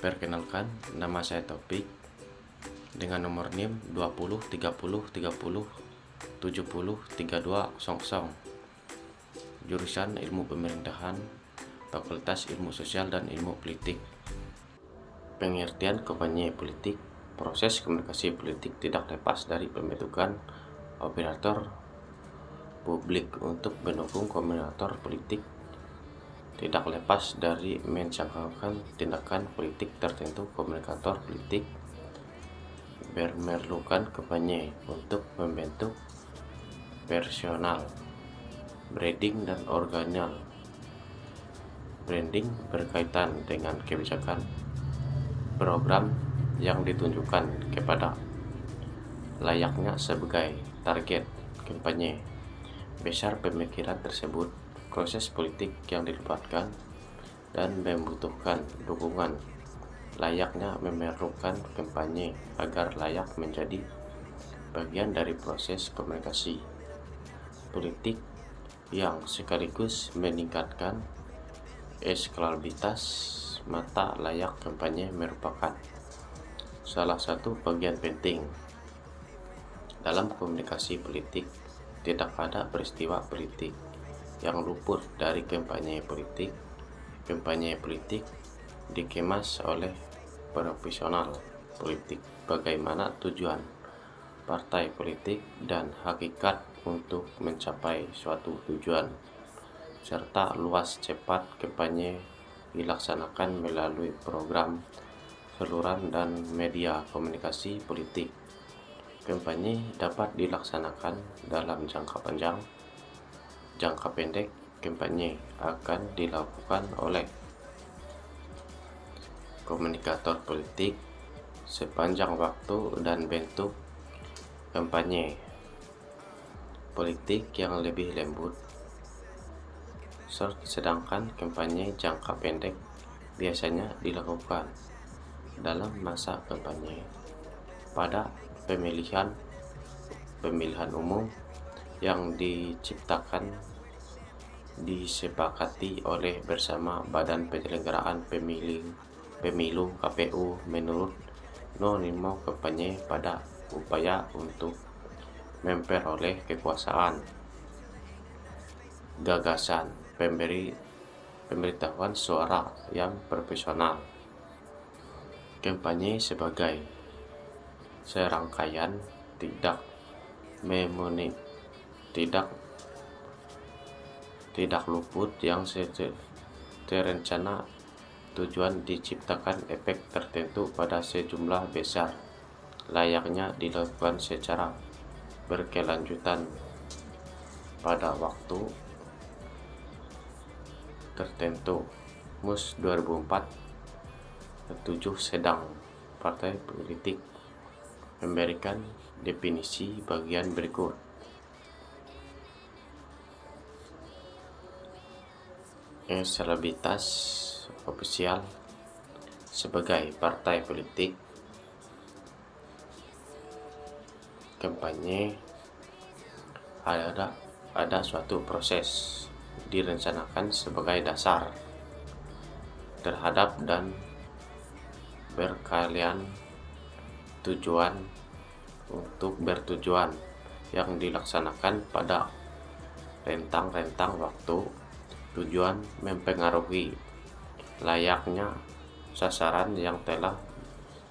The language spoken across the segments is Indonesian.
Perkenalkan, nama saya Taufik dengan nomor NIM 20 30 30 70 3200. Jurusan Ilmu Pemerintahan, Fakultas Ilmu Sosial dan Ilmu Politik. Pengertian kampanye politik: proses komunikasi politik tidak lepas dari pembentukan operator publik untuk mendukung komunikator politik, tidak lepas dari mencanangkan tindakan politik tertentu. Komunikator politik memerlukan kampanye untuk membentuk personal, branding, dan organel. Branding berkaitan dengan kebijakan program yang ditunjukkan kepada layaknya sebagai target kampanye. Besar pemikiran tersebut, proses politik yang dilibatkan dan membutuhkan dukungan layaknya memerlukan kampanye agar layak menjadi bagian dari proses komunikasi politik yang sekaligus meningkatkan eskalabilitas. Mata layak kampanye merupakan salah satu bagian penting dalam komunikasi politik. Tidak ada peristiwa politik yang luput dari kampanye politik. Kampanye politik dikemas oleh profesional politik, bagaimana tujuan partai politik dan hakikat untuk mencapai suatu tujuan, serta luas cepat kampanye dilaksanakan melalui program saluran dan media komunikasi politik. Kampanye dapat dilaksanakan dalam jangka panjang, jangka pendek. Kampanye akan dilakukan oleh komunikator politik sepanjang waktu dan bentuk kampanye politik yang lebih lembut. Sedangkan kampanye jangka pendek biasanya dilakukan dalam masa kampanye pada pemilihan umum yang disepakati oleh bersama Badan Penyelenggaraan Pemilu KPU. Menurut Nonimo, kampanye pada upaya untuk memperoleh kekuasaan, gagasan, pemberitahuan suara yang profesional. Kampanye sebagai serangkaian tidak luput yang terencana. Tujuan diciptakan efek tertentu pada sejumlah besar, layaknya dilakukan secara berkelanjutan pada waktu tertentu. Mus 2004-7 sedang partai politik memberikan definisi bagian berikut. Selebritas ofisial sebagai partai politik. Kampanye ada suatu proses direncanakan sebagai dasar terhadap dan berkalian tujuan yang dilaksanakan pada rentang waktu. Tujuan mempengaruhi layaknya sasaran yang telah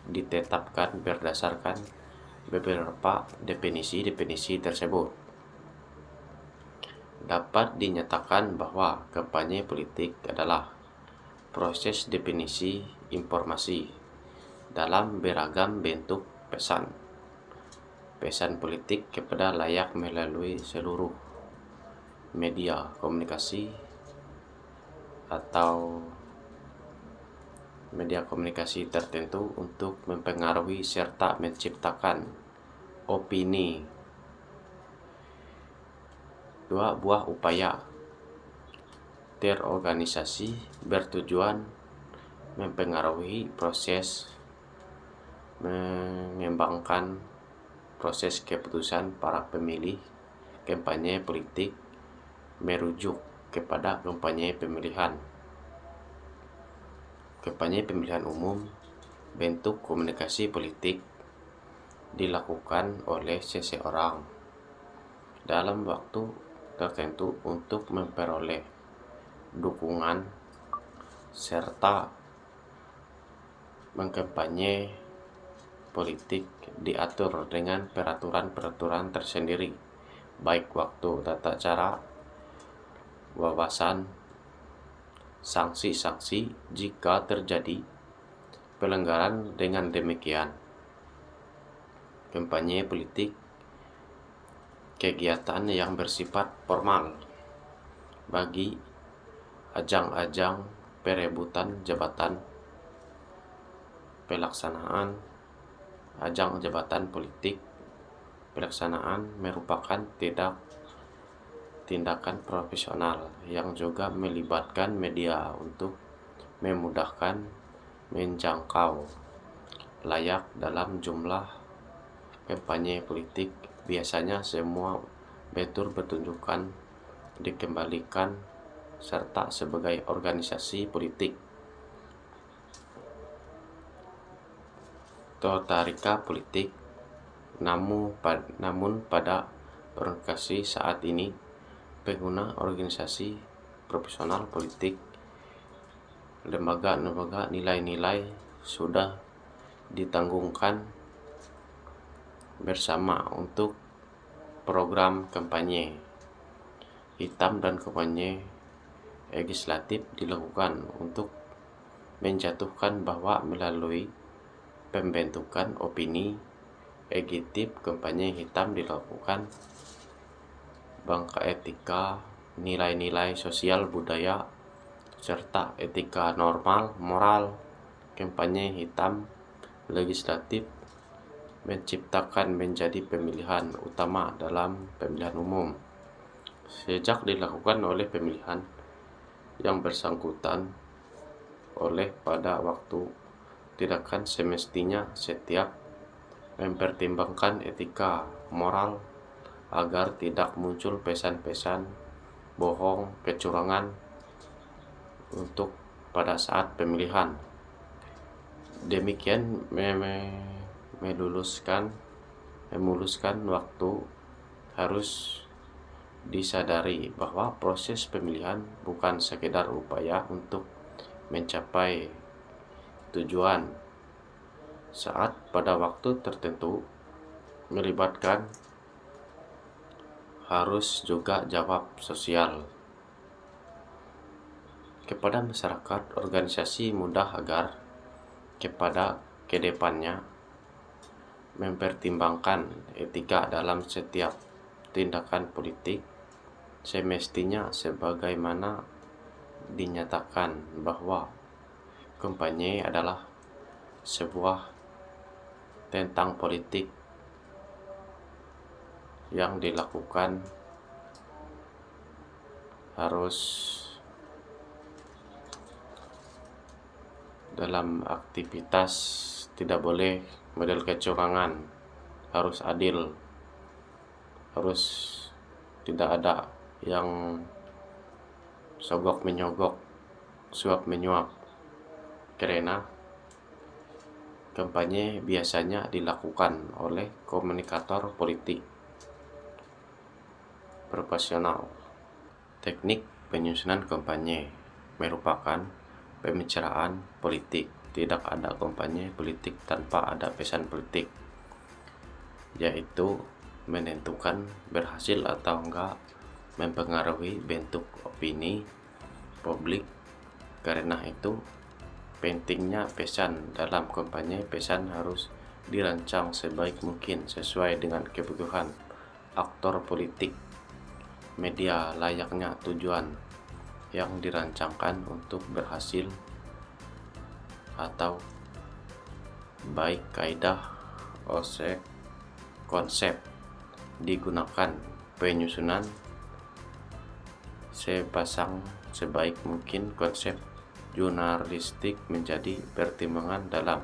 ditetapkan berdasarkan beberapa definisi tersebut. Dapat dinyatakan bahwa kampanye politik adalah proses definisi informasi dalam beragam bentuk pesan politik kepada layak melalui seluruh media komunikasi atau media komunikasi tertentu untuk mempengaruhi serta menciptakan opini. 2 buah upaya terorganisasi bertujuan mempengaruhi proses mengembangkan proses keputusan para pemilih. Kampanye politik merujuk kepada kampanye pemilihan. kampanye pemilihan umum, bentuk komunikasi politik dilakukan oleh seseorang dalam waktu tertentu untuk memperoleh dukungan serta mengkampanye politik diatur dengan peraturan-peraturan tersendiri, baik waktu, tata cara, wawasan, sanksi-sanksi jika terjadi pelanggaran. Dengan demikian, kampanye politik kegiatan yang bersifat formal bagi ajang-ajang perebutan jabatan, pelaksanaan ajang jabatan politik. Pelaksanaan merupakan tindakan profesional yang juga melibatkan media untuk memudahkan menjangkau layak dalam jumlah kampanye politik. Biasanya semua bentuk pertunjukan dikembalikan serta sebagai organisasi politik. Totalika politik. Namun pada organisasi saat ini, pengguna organisasi profesional politik, lembaga-lembaga nilai-nilai sudah ditanggungkan bersama untuk program kampanye hitam dan kampanye legislatif dilakukan untuk menjatuhkan bahwa melalui pembentukan opini legislatif kampanye hitam dilakukan bangka etika, nilai-nilai sosial budaya, serta etika normal moral. Kampanye hitam legislatif menciptakan menjadi pemilihan utama dalam pemilihan umum. Sejak dilakukan oleh pemilihan yang bersangkutan oleh pada waktu, tidakkan semestinya setiap mempertimbangkan etika moral agar tidak muncul pesan-pesan bohong, kecurangan untuk pada saat pemilihan. Demikian memuluskan waktu. Harus disadari bahwa proses pemilihan bukan sekedar upaya untuk mencapai tujuan saat pada waktu tertentu, melibatkan harus juga jawab sosial kepada masyarakat. Organisasi mudah agar kepada kedepannya mempertimbangkan etika dalam setiap tindakan politik. Semestinya sebagaimana dinyatakan bahwa kampanye adalah sebuah tentang politik yang dilakukan harus dalam aktivitas, tidak boleh model kecurangan, harus adil, harus tidak ada yang sogok menyogok, suap menyuap, karena kampanye biasanya dilakukan oleh komunikator politik profesional. Teknik penyusunan kampanye merupakan pembicaraan politik. Tidak ada kampanye politik tanpa ada pesan politik, yaitu menentukan berhasil atau enggak mempengaruhi bentuk opini publik. Karena itu pentingnya pesan dalam kampanye. Pesan harus dirancang sebaik mungkin sesuai dengan kebutuhan aktor politik. Media layaknya tujuan yang dirancangkan untuk berhasil, atau baik kaidah konsep digunakan penyusunan sepasang sebaik mungkin. Konsep jurnalistik menjadi pertimbangan dalam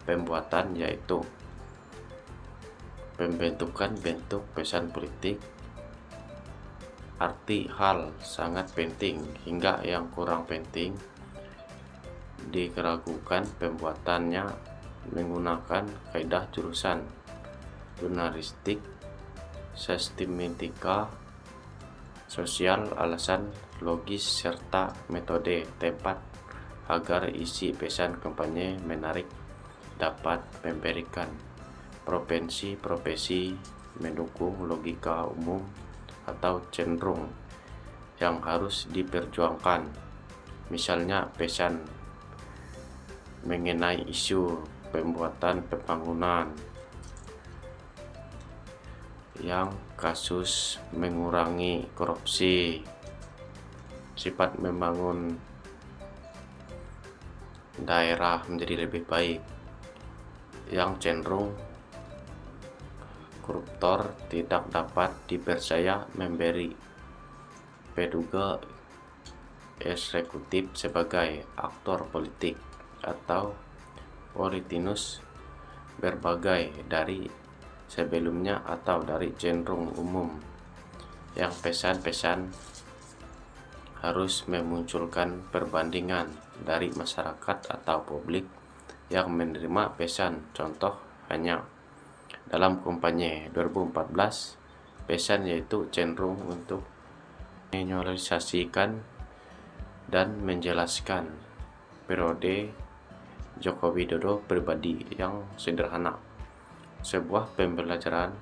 pembuatan, yaitu pembentukan bentuk pesan politik. Arti hal sangat penting hingga yang kurang penting diragukan pembuatannya menggunakan kaidah jurusan jurnalistik, sistematika, sosial, alasan logis, serta metode tepat agar isi pesan kampanye menarik dapat memberikan profesi mendukung logika umum atau cenderung yang harus diperjuangkan. Misalnya pesan mengenai isu pembuatan pembangunan yang kasus mengurangi korupsi, sifat membangun daerah menjadi lebih baik, yang cenderung koruptor tidak dapat dipercaya memberi peduga eksekutif sebagai aktor politik atau politinus berbagai dari sebelumnya atau dari cenderung umum, yang pesan-pesan harus memunculkan perbandingan dari masyarakat atau publik yang menerima pesan. Contoh hanya dalam kampanye 2014, pesan yaitu cenderung untuk menyosialisasikan dan menjelaskan periode Joko Widodo pribadi yang sederhana, sebuah pembelajaran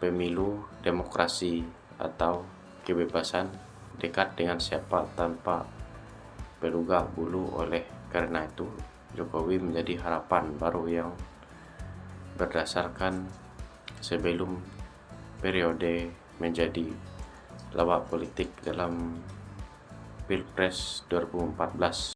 pemilu, demokrasi, atau kebebasan dekat dengan siapa tanpa peluga bulu. Oleh karena itu, Jokowi menjadi harapan baru yang berdasarkan sebelum periode menjadi lawak politik dalam Pilpres 2014.